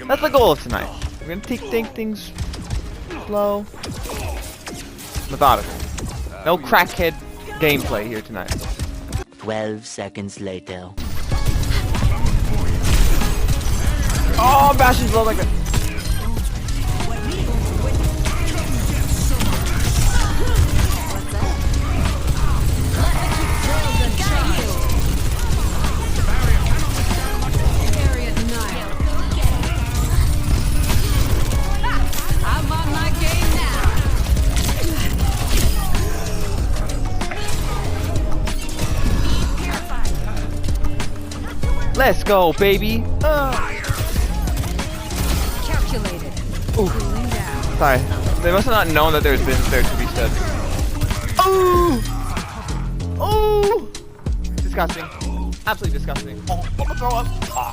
That's the goal of tonight. We're gonna take things slow, methodical. No crackhead gameplay here tonight. 12 seconds later. Oh, Bastion's low like that. I'm on my game now. Let's go, baby. Calculated. Ooh. Cooling down. Sorry. They must have not known that there's been there to be said. Ooh! Ooh! Disgusting. Absolutely disgusting. Oh, throw up. Ah.